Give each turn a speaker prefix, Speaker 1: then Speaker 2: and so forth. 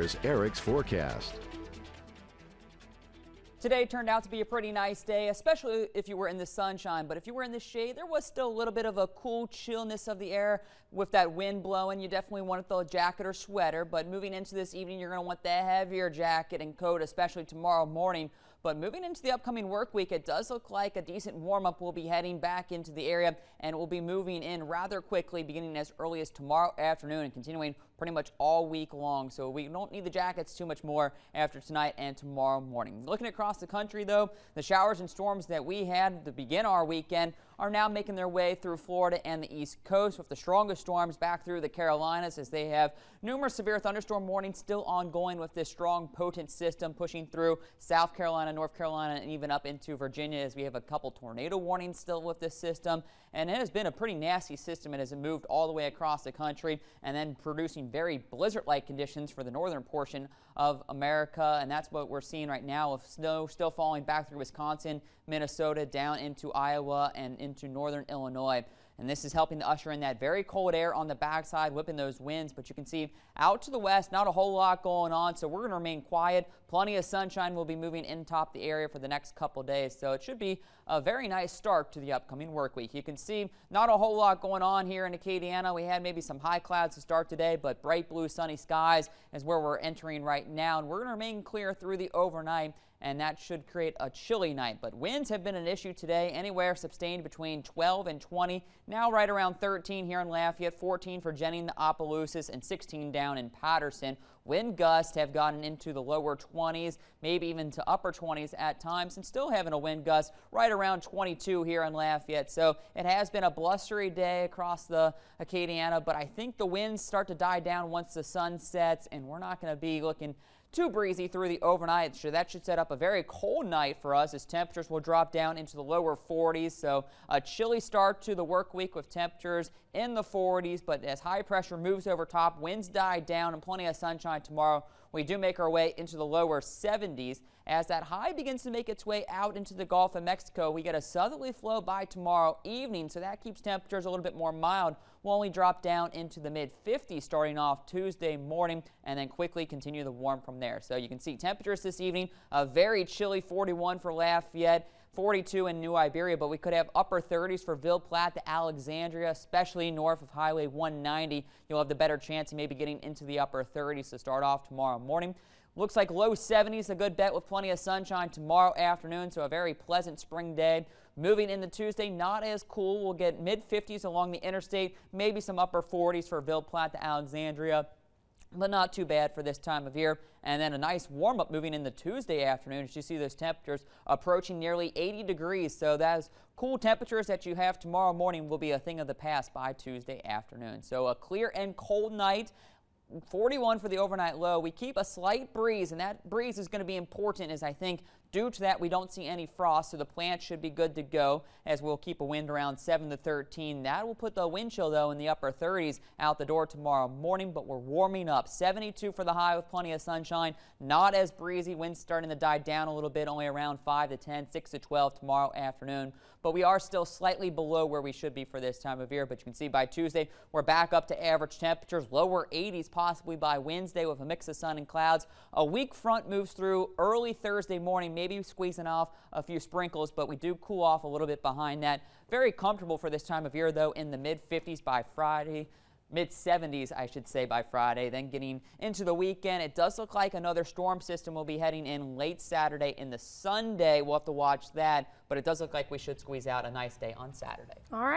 Speaker 1: is Eric's forecast.
Speaker 2: Today turned out to be a pretty nice day, especially if you were in the sunshine. But if you were in the shade, there was still a little bit of a cool chillness of the air with that wind blowing. You definitely wanted the jacket or sweater. But moving into this evening, you're going to want the heavier jacket and coat, especially tomorrow morning. But moving into the upcoming work week, it does look like a decent warm-up will be heading back into the area, and it will be moving in rather quickly, beginning as early as tomorrow afternoon and continuing pretty much all week long. So we don't need the jackets too much more after tonight and tomorrow morning. Looking across the country, though, the showers and storms that we had to begin our weekend are now making their way through Florida and the East Coast, with the strongest storms back through the Carolinas, as they have numerous severe thunderstorm warnings still ongoing with this strong, potent system pushing through South Carolina, North Carolina, and even up into Virginia, as we have a couple tornado warnings still with this system. And it has been a pretty nasty system as it moved all the way across the country and then producing very blizzard-like conditions for the northern portion of America. And that's what we're seeing right now, with snow still falling back through Wisconsin, Minnesota, down into Iowa and into northern Illinois. And this is helping to usher in that very cold air on the backside, whipping those winds. But you can see out to the west, not a whole lot going on, so we're going to remain quiet. Plenty of sunshine will be moving in top the area for the next couple days, so it should be a very nice start to the upcoming work week. You can see not a whole lot going on here in Acadiana. We had maybe some high clouds to start today, but bright blue sunny skies is where we're entering right now, and we're going to remain clear through the overnight, and that should create a chilly night. But winds have been an issue today, anywhere sustained between 12 and 20, now right around 13 here in Lafayette, 14 for Jennings, the Opelousas, and 16 down in Patterson. Wind gusts have gotten into the lower 20s, maybe even to upper 20s at times, and still having a wind gust right around 22 here in Lafayette. So it has been a blustery day across the Acadiana, but I think the winds start to die down once the sun sets, and we're not going to be looking too breezy through the overnight. So that should set up a very cold night for us, as temperatures will drop down into the lower 40s. So a chilly start to the work week with temperatures in the 40s, but as high pressure moves over top, winds die down and plenty of sunshine tomorrow, we do make our way into the lower 70s. As that high begins to make its way out into the Gulf of Mexico, we get a southerly flow by tomorrow evening, so that keeps temperatures a little bit more mild. We'll only drop down into the mid-50s starting off Tuesday morning, and then quickly continue the warm from there. So you can see temperatures this evening, a very chilly 41 for Lafayette, 42 in New Iberia, but we could have upper 30s for Ville Platte to Alexandria, especially north of Highway 190. You'll have the better chance of maybe getting into the upper 30s to start off tomorrow morning. Looks like low 70s, a good bet with plenty of sunshine tomorrow afternoon, so a very pleasant spring day. Moving into Tuesday, not as cool. We'll get mid-50s along the interstate, maybe some upper 40s for Ville Platte to Alexandria, but not too bad for this time of year. And then a nice warm-up moving into Tuesday afternoon, as you see those temperatures approaching nearly 80 degrees. So those cool temperatures that you have tomorrow morning will be a thing of the past by Tuesday afternoon. So a clear and cold night. 41 for the overnight low. We keep a slight breeze, and that breeze is going to be important, as I think due to that we don't see any frost, so the plant should be good to go, as we'll keep a wind around 7 to 13. That will put the wind chill, though, in the upper 30s out the door tomorrow morning, but we're warming up. 72 for the high with plenty of sunshine. Not as breezy. Winds starting to die down a little bit, only around 5 to 10, 6 to 12 tomorrow afternoon. But we are still slightly below where we should be for this time of year. But you can see by Tuesday, we're back up to average temperatures, lower 80s possibly by Wednesday with a mix of sun and clouds. A weak front moves through early Thursday morning, maybe squeezing off a few sprinkles, but we do cool off a little bit behind that. Very comfortable for this time of year, though, in the mid-50s by Friday. Mid-70s, I should say, by Friday. Then getting into the weekend, it does look like another storm system will be heading in late Saturday into Sunday. We'll have to watch that, but it does look like we should squeeze out a nice day on Saturday.
Speaker 3: All right.